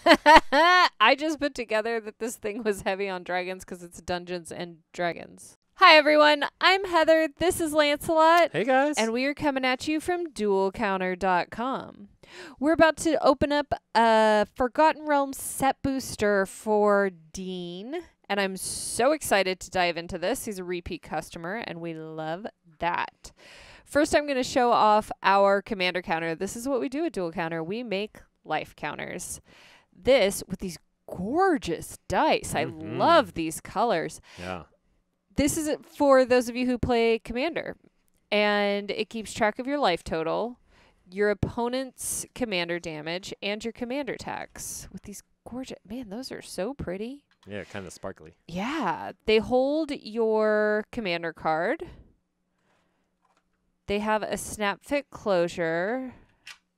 I just put together that this thing was heavy on dragons because it's Dungeons and Dragons. Hi, everyone. I'm Heather. This is Lancelot. Hey, guys. And we are coming at you from DualCounter.com. We're about to open up a Forgotten Realms set booster for Dean. And I'm so excited to dive into this. He's a repeat customer, and we love that. First, I'm going to show off our commander counter. This is what we do at Dual Counter. We make life counters. This with these gorgeous dice. I love these colors. Yeah. This is for those of you who play Commander, and it keeps track of your life total, your opponent's commander damage, and your commander attacks with these gorgeous... Man, those are so pretty. Yeah, kind of sparkly. Yeah. They hold your commander card. They have a snap fit closure,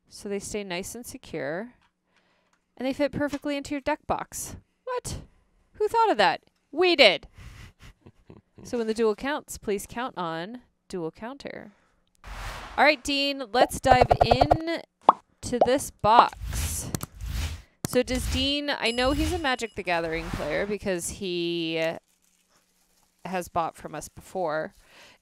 so they stay nice and secure. And they fit perfectly into your deck box. What? Who thought of that? We did. So when the duel counts, please count on Dual Counter. All right, Dean, let's dive in to this box. So does Dean, I know he's a Magic the Gathering player because he has bought from us before.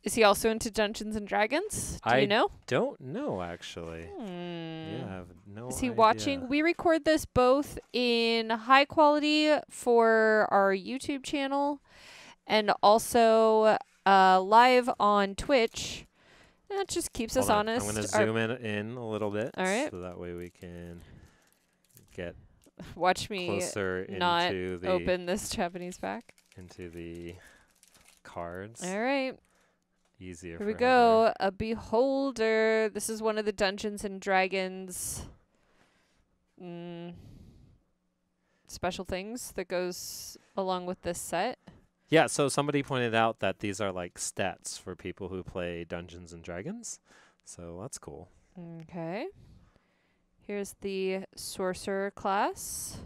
Is he also into Dungeons and Dragons? Do you know? Don't know, actually. Yeah, I have no Is he idea. watching? We record this both in high quality for our YouTube channel and also live on Twitch. That just keeps us Hold on. honest. I'm going to zoom in a little bit. All right. So that way we can get Watch me closer not into the open this Japanese pack. into the cards. All right. Easier. Here we for go. A beholder. This is one of the Dungeons and Dragons special things that goes along with this set. Yeah, so somebody pointed out that these are like stats for people who play Dungeons and Dragons. So that's cool. Okay. Here's the sorcerer class.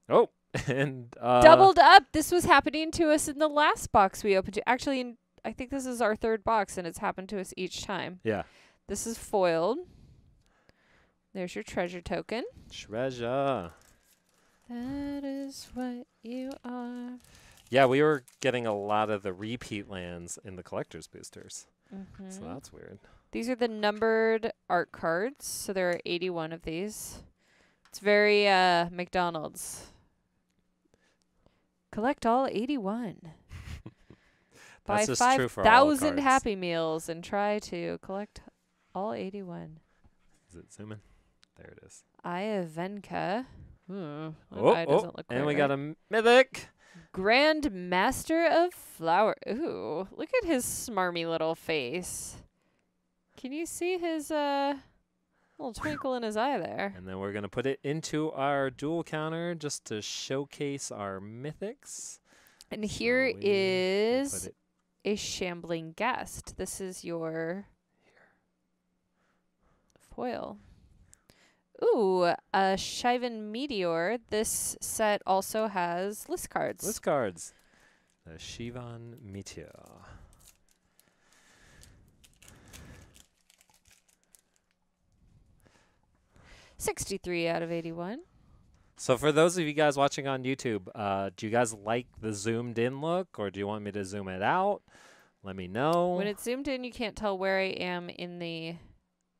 Oh, and Doubled up. This was happening to us in the last box we opened. Actually, I think this is our third box, and it's happened to us each time. Yeah. This is foiled. There's your treasure token. Treasure. That is what you are. Yeah, we were getting a lot of the repeat lands in the collector's boosters. Mm-hmm. So that's weird. These are the numbered art cards. So there are 81 of these. It's very McDonald's. Collect all 81. Buy That's just true for all 5,000 cards. Happy Meals and try to collect all 81. Is it zooming? There it is. Eye of Venka. That eye Oh, doesn't look and quite we right. got a mythic. Grand Master of Flower. Ooh, look at his smarmy little face. Can you see his little twinkle in his eye there? And then we're going to put it into our dual counter just to showcase our mythics. And here So is put it a Shambling Guest. This is your foil. Ooh, a Shivan Meteor. This set also has list cards. list cards. The Shivan Meteor. $63 out of 81. So for those of you guys watching on YouTube, do you guys like the zoomed in look, or do you want me to zoom it out? Let me know. When it's zoomed in, you can't tell where I am in the...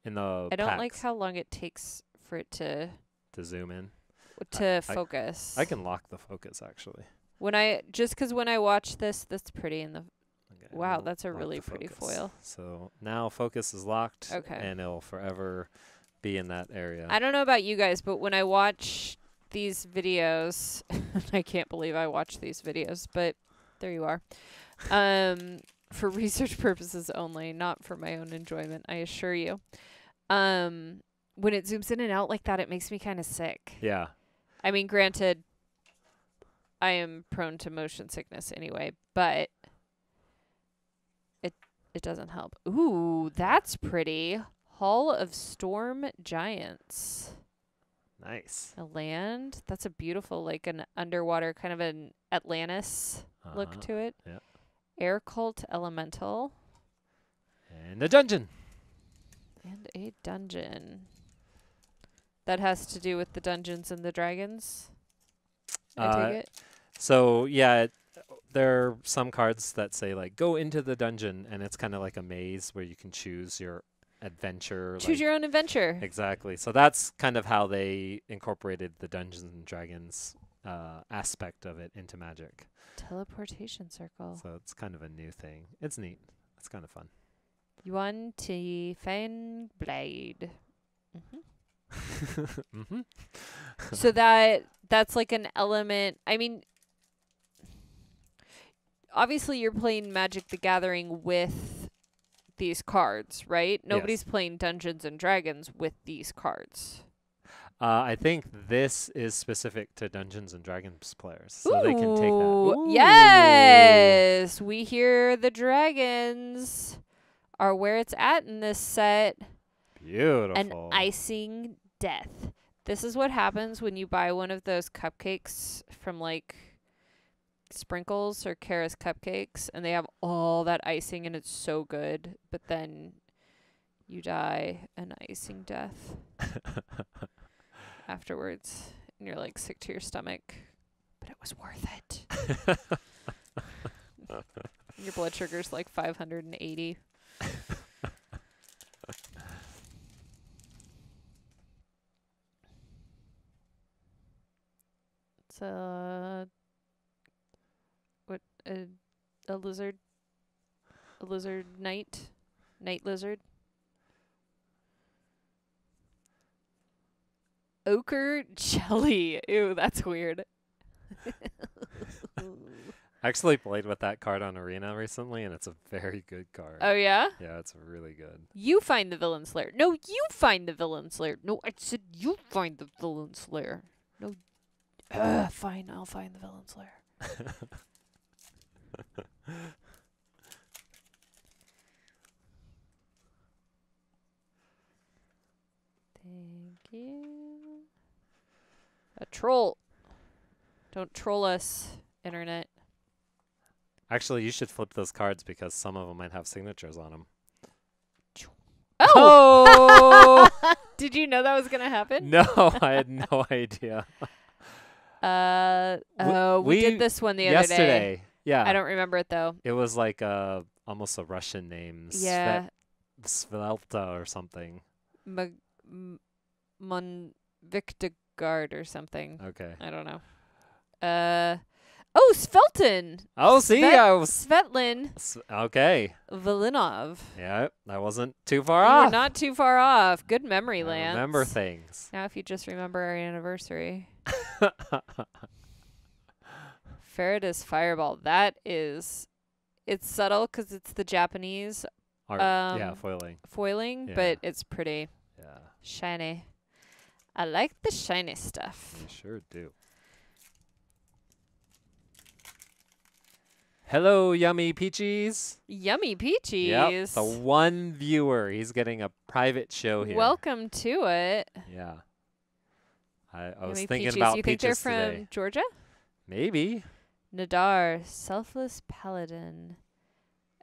I don't like how long it takes for it to zoom in. Focus. I can lock the focus actually. When I watch this, that's pretty in the... Okay, Wow, I'll that's a lock really the pretty focus. foil. So now focus is locked, Okay. and it'll forever be in that area. I don't know about you guys, but when I watch these videos, I can't believe I watch these videos, but there you are. For research purposes only, not for my own enjoyment, I assure you. When it zooms in and out like that, it makes me kind of sick. Yeah. I mean, granted, I am prone to motion sickness anyway, but it doesn't help. Ooh, that's pretty. Hall of Storm Giants. Nice. A land. That's a beautiful, like an underwater, kind of an Atlantis look to it. Yeah. Air Cult Elemental. And a dungeon. And a dungeon. That has to do with the Dungeons and the Dragons. I Uh, take it. So yeah, there are some cards that say like go into the dungeon, and it's kind of like a maze where you can choose your adventure. Choose your own adventure. Exactly. So that's kind of how they incorporated the Dungeons and Dragons aspect of it into Magic. Teleportation circle. So it's kind of a new thing. It's neat. It's kind of fun. Yuan Ti Fan Blade. Mm-hmm. So that's like an element. I mean, obviously you're playing Magic the Gathering with these cards, right? Nobody's playing Dungeons and Dragons with these cards. I think this is specific to Dungeons and Dragons players, so they can take that. Ooh, yes, we hear the dragons are where it's at in this set. Beautiful. An icing death. This is what happens when you buy one of those cupcakes from like Sprinkles or Kara's Cupcakes, and they have all that icing and it's so good, but then you die an icing death afterwards, and you're like sick to your stomach, but it was worth it. Your blood sugar's like 580. It's a lizard, night lizard. Ochre jelly. Ew, that's weird. I actually played with that card on Arena recently, and it's a very good card. Oh yeah? Yeah, it's really good. You find the villain's lair. No, you find the villain's lair. No, I said you find the villain's lair. No. Fine, I'll find the villain's lair. Thank you. A troll. Don't troll us, internet. Actually, you should flip those cards because some of them might have signatures on them. Oh! Did you know that was going to happen? No, I had no idea. We did this one the other day. Yesterday. Yeah. I don't remember it though. It was like almost a Russian name. Yeah. Svelta or something. Victigard or something. Okay. I don't know. Svelton. Oh, see, I was Svetlin okay. Volinov. Yeah, I wasn't too far You off. were not too far off. Good memory, I Lance. remember things. Now if you just remember our anniversary. Faraday's Fireball. That is... It's subtle because it's the Japanese foiling. Yeah. but it's pretty. Yeah. Shiny. I like the shiny stuff. You sure do. Hello, Yummy Peaches. Yummy Peaches. Yep, the one viewer. He's getting a private show here. Welcome to it. Yeah. I was Yummy thinking Peaches. about You think Peaches they're from today. Georgia? Maybe. Nadar, Selfless Paladin.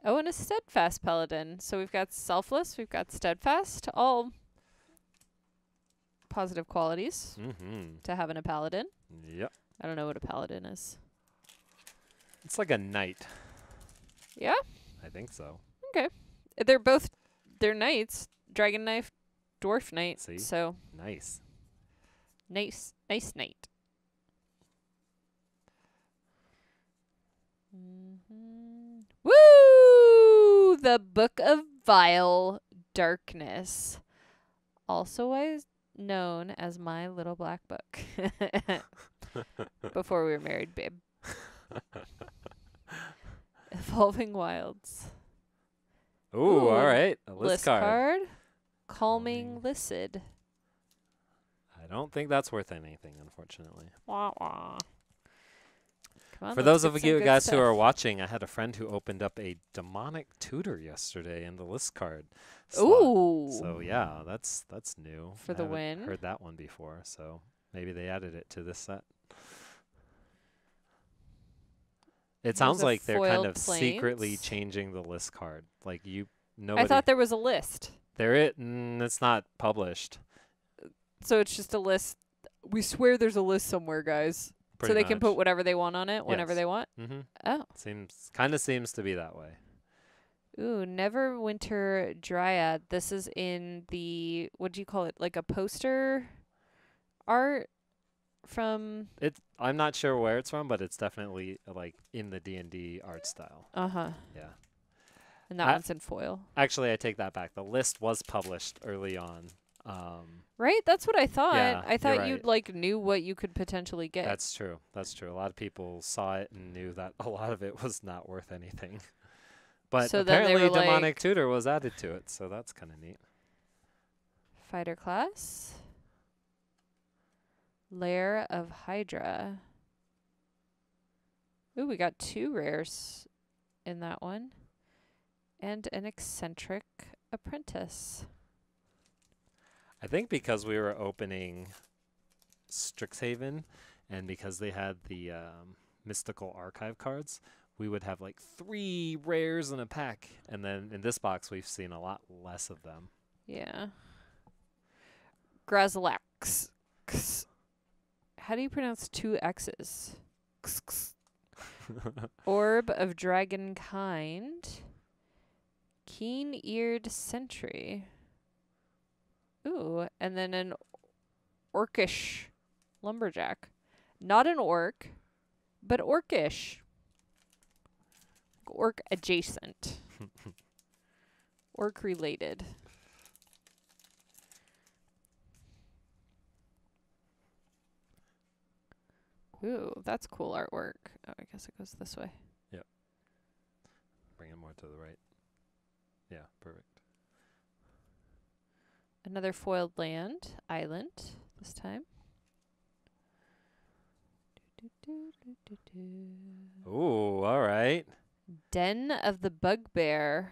Oh, and a Steadfast Paladin. So we've got Selfless, we've got Steadfast, all positive qualities to have in a Paladin. Yep. I don't know what a Paladin is. It's like a knight. Yeah? I think so. Okay. They're knights. Dragon Knight, Dwarf Knight. See? So Nice. nice knight. Woo! The Book of Vile Darkness, also known as My Little Black Book. Before we were married, babe. Evolving Wilds. Ooh, all right. A list card. card. Calming Lycid. I don't think that's worth anything, unfortunately. Wah, wah. Come on, For let's those get of some you good guys who stuff. are watching, I had a friend who opened up a demonic tutor yesterday in the list card slot. Ooh. So yeah, that's new. For I the haven't win. Heard that one before, so maybe they added it to this set. It sounds a like they're kind foiled of secretly plains? changing the list card. Like I thought there was a list. it's not published. So it's just a list. We swear there's a list somewhere, guys. So they can put whatever they want on it whenever Yes. they want. Mm-hmm. Oh. Seems to be that way. Ooh, Neverwinter Dryad. This is in the, what do you call it? Like a poster art from. I'm not sure where it's from, but it's definitely like in the D&D art style. Uh-huh. Yeah. And that one's in foil. Actually, I take that back. The list was published early on. Right? That's what I thought. Yeah, I thought you're you right. like knew what you could potentially get. That's true. That's true. A lot of people saw it and knew that a lot of it was not worth anything. But So then they apparently were Demonic like- Tutor was added to it, so that's kind of neat. Fighter class. Lair of Hydra. Ooh, we got 2 rares in that one. And an eccentric apprentice. I think because we were opening Strixhaven and because they had the mystical archive cards, we would have like 3 rares in a pack. And then in this box, we've seen a lot less of them. Yeah. Grazalax. How do you pronounce 2 X's? Orb of Dragonkind. Keen-eared Sentry. Ooh, and then an orcish lumberjack. Not an orc, but orcish. Orc adjacent. Orc related. Ooh, that's cool artwork. Oh, I guess it goes this way. Bring it more to the right. Yeah, perfect. Another foiled island this time. Ooh, all right. Den of the Bugbear.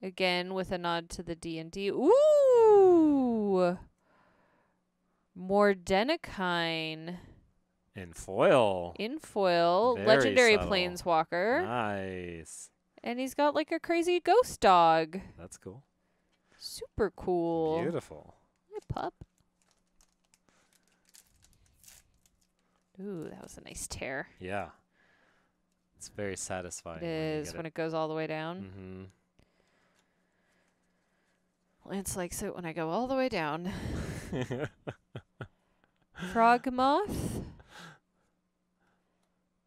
Again with a nod to the D&D. Ooh! Mordenikaine. In foil. In foil. Very Legendary subtle. Planeswalker. Nice. And he's got like a crazy ghost dog. That's cool. Super cool. Beautiful. Hi, pup. Ooh, that was a nice tear. Yeah. It's very satisfying. It is when it goes all the way down. Mm-hmm. Lance likes it when I go all the way down. Frogmoth.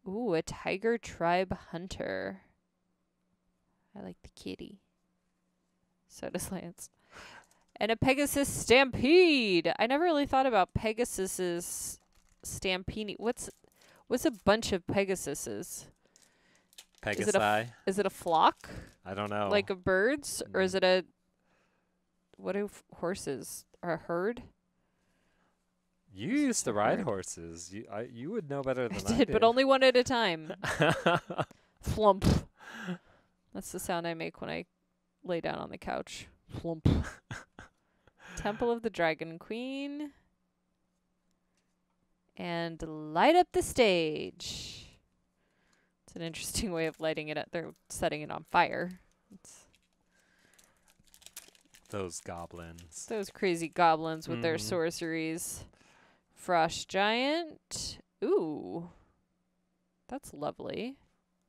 Ooh, a Tiger Tribe Hunter. I like the kitty. So does Lance. And a Pegasus Stampede. I never really thought about Pegasus's stampede. What's a bunch of Pegasuses? Pegasi? Is it a flock? I don't know. Like of birds? Or is it a... What do horses? Or a herd? You used to ride herd. horses. You would know better than I did, but only one at a time. Flump. That's the sound I make when I lay down on the couch. Flump. Temple of the Dragon Queen. And light up the stage. It's an interesting way of lighting it up. They're setting it on fire. It's Those goblins. those crazy goblins with their Mhm. sorceries. Frost Giant. Ooh. That's lovely.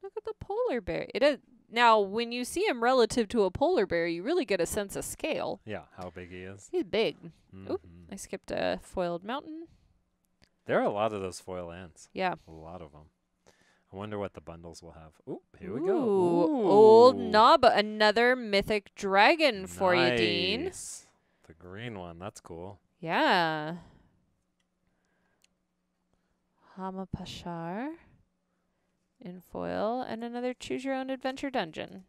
Look at the polar bear. It is. Now, when you see him relative to a polar bear, you really get a sense of scale. Yeah, how big he is. He's big. Oop. Mhm. I skipped a foiled mountain. There are a lot of those foil ants. Yeah. A lot of them. I wonder what the bundles will have. Ooh, here we go. Ooh, Old Naba, another mythic dragon for you, Dean. Nice. The green one, that's cool. Yeah. Hamapashar in foil, and another Choose Your Own Adventure dungeon.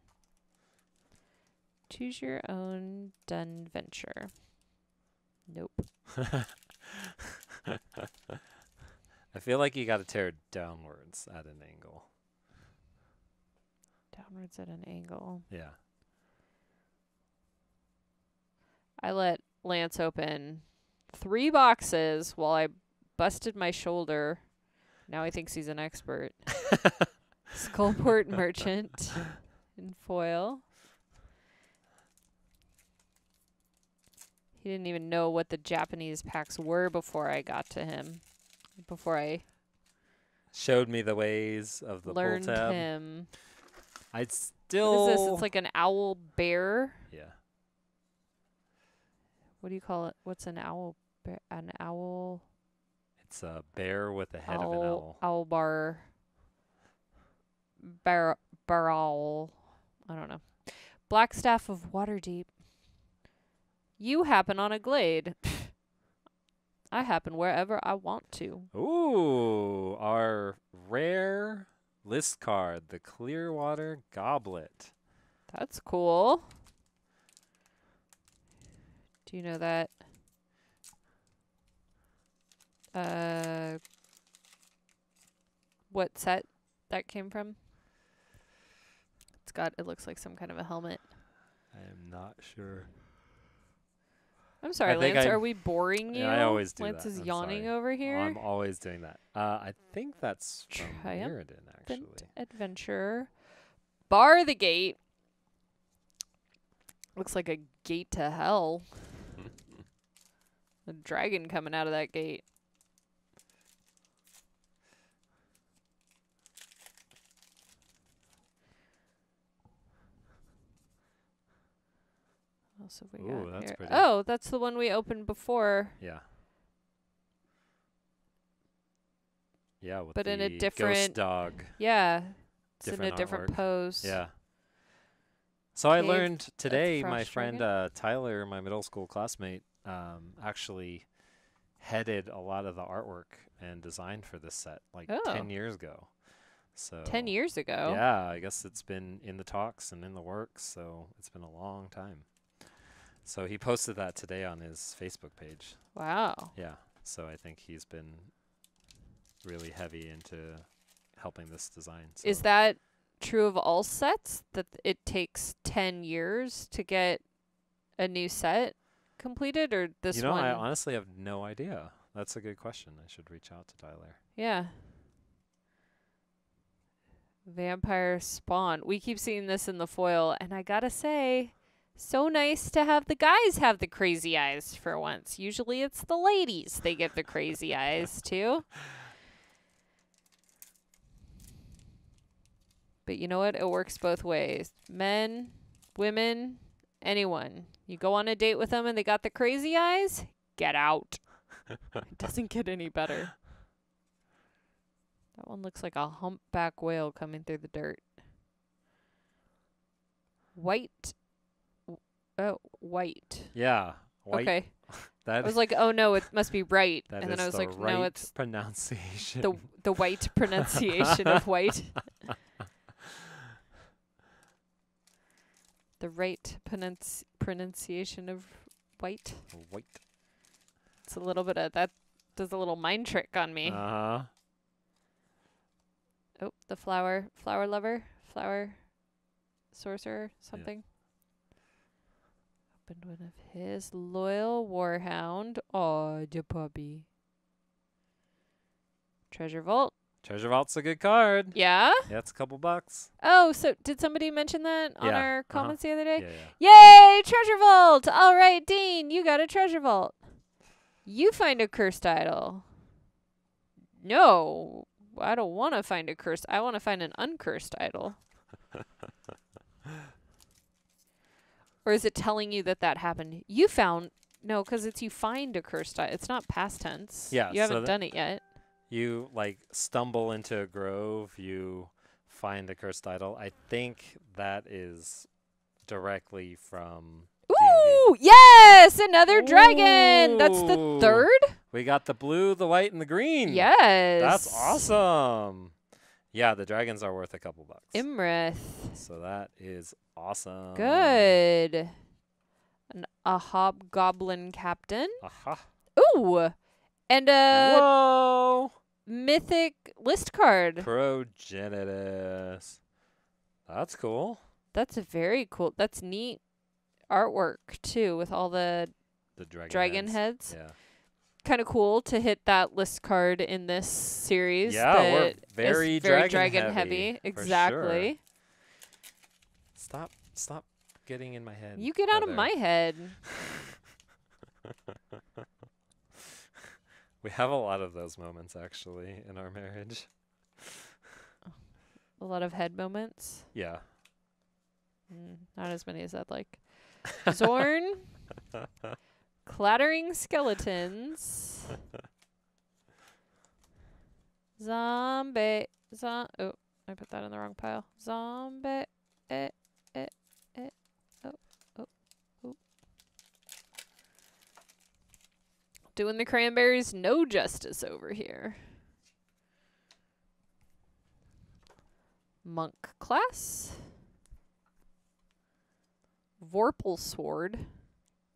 Choose Your Own Dunventure. Nope. I feel like you got to tear it downwards at an angle. Downwards at an angle. Yeah. I let Lance open 3 boxes while I busted my shoulder. Now he thinks he's an expert. Skullport Merchant in foil. He didn't even know what the Japanese packs were before I got to him. Before I Showed me the ways of the learned pull tab. him. I'd What still. is this? It's like an owl bear. Yeah. What do you call it? What's an owl bear? An owl. It's a bear with the head of an owl. Owl bar. Barrel. I don't know. Black Staff of Waterdeep. You happen on a glade. I happen wherever I want to. Ooh, our rare list card, the Clearwater Goblet. That's cool. Do you know that? What set that came from? It looks like some kind of a helmet. I am not sure. I'm sorry, I think Lance. Are we boring you? Yeah, I always do Lance that. is I'm yawning sorry. over here. I'm always doing that. I think that's from Triumphant Mirrodin, actually. Adventure. Bar the gate. Looks like a gate to hell. A dragon coming out of that gate. What else have we Ooh, got that's here? pretty. Oh, that's the one we opened before. Yeah. Yeah, with But the in a ghost different- dog. Yeah. It's in a Different different artwork. pose. Yeah. So I Cave learned of today, my Frost friend Dragon? Tyler, my middle school classmate, actually headed a lot of the artwork and design for this set like Oh. 10 years ago. So 10 years ago. Yeah, I guess it's been in the talks and in the works, so it's been a long time. So he posted that today on his Facebook page. Wow. Yeah. So I think he's been really heavy into helping this design. So Is that true of all sets? That it takes 10 years to get a new set completed? Or this you know, one? I honestly have no idea. That's a good question. I should reach out to Tyler. Yeah. Vampire Spawn. We keep seeing this in the foil, and I gotta say, so nice to have the guys have the crazy eyes for once. Usually it's the ladies they get the crazy eyes too. But you know what? It works both ways. Men, women, anyone. You go on a date with them and they got the crazy eyes, get out. It doesn't get any better. That one looks like a humpback whale coming through the dirt. White. Oh, white. Yeah. White. Okay. That I was like, oh no, it must be right. that And then is I was the like, right no, it's pronunciation. the white pronunciation of white. The right pronunciation of white. White. It's a little bit of that does a little mind trick on me. Uh-huh. Oh, the flower lover, flower sorcerer, something. Opened one of his loyal warhound. Aw, the puppy. Treasure vault. Treasure Vault's a good card. Yeah. Yeah, it's a couple bucks. Oh, so did somebody mention that on Yeah, our comments the other day? Yeah. Yay, treasure vault! All right, Dean, you got a treasure vault. You find a cursed idol. No, I don't want to find a cursed. I want to find an uncursed idol. Or is it telling you that that happened? You found no, because it's you find a cursed idol. It's not past tense. Yeah, you so haven't done it yet. You like stumble into a grove, you find a cursed idol. I think that is directly from D&D. Ooh, yes, another dragon. That's the Ooh. third. We got the blue, the white, and the green. Yes, That's awesome. Yeah, the dragons are worth a couple bucks. Imrith. So that is awesome. Good. A hobgoblin captain. Aha. Ooh, and a Whoa. mythic list card. Progenitus. That's cool. That's a very cool. That's neat artwork too, with all the The dragon heads. Yeah. Kind of cool to hit that list card in this series. Yeah, we're that is very dragon heavy, for Exactly. Stop getting in my head. You get out of Heather. my head. We have a lot of those moments actually in our marriage. A lot of head moments. Yeah. Not as many as I'd like. Zorn. Clattering skeletons. Zombie. Oh, I put that in the wrong pile. Zombie. Oh, oh, oh. Doing the cranberries no justice over here. Monk class. Vorpal sword.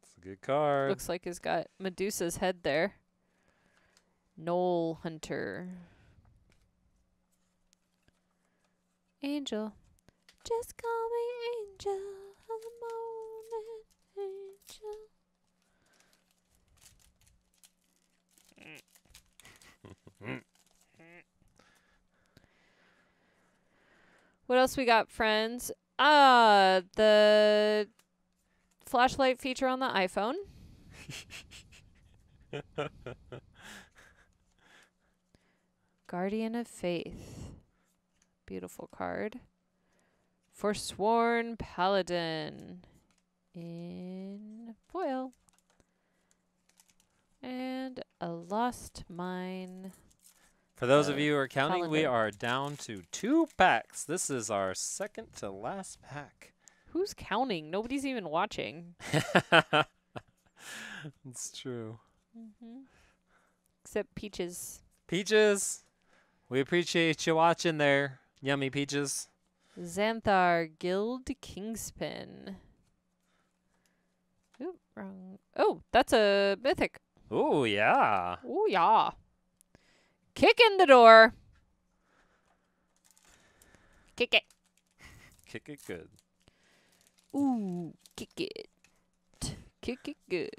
It's a good card. Looks like he's got Medusa's head there. Knoll hunter. Angel. Just call me Angel of the morning. Angel. What else we got, friends? The flashlight feature on the iPhone. Guardian of Faith. Beautiful card. Forsworn Paladin. In foil. And a Lost Mine. For those of you who are counting, we Paladin. are down to 2 packs. This is our second to last pack. Who's counting? Nobody's even watching. It's true. Except Peaches. Peaches, we appreciate you watching there. Yummy Peaches. Xanthar Guild Kingspin. Oop, wrong. Oh, that's a mythic. Oh, yeah. Oh, yeah. Kick in the door. Kick it. Kick it good. Ooh, kick it. Kick it good.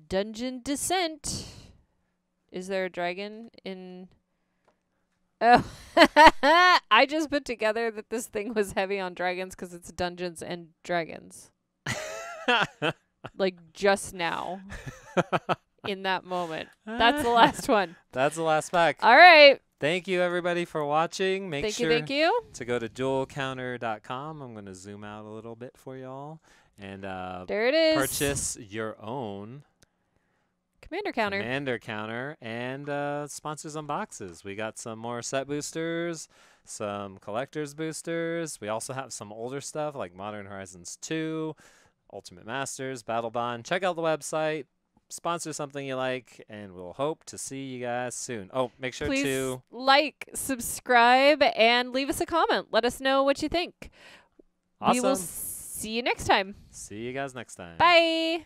Dungeon Descent. Is there a dragon in... Oh, I just put together that this thing was heavy on dragons because it's Dungeons and Dragons. Like just now. In that moment. That's the last one. That's the last pack. All right. Thank you, everybody, for watching. Make Thank sure you. Thank you. to go to dualcounter.com. I'm going to zoom out a little bit for y'all. And There it is. purchase your own Commander counter. Commander counter and sponsors on boxes. We got some more set boosters, some collector's boosters. We also have some older stuff like Modern Horizons 2, Ultimate Masters, Battle Bond. Check out the website. Sponsor something you like, and we'll hope to see you guys soon. Oh, make sure Please to like, subscribe, and leave us a comment. Let us know what you think. Awesome. We will see you next time. See you guys next time. Bye.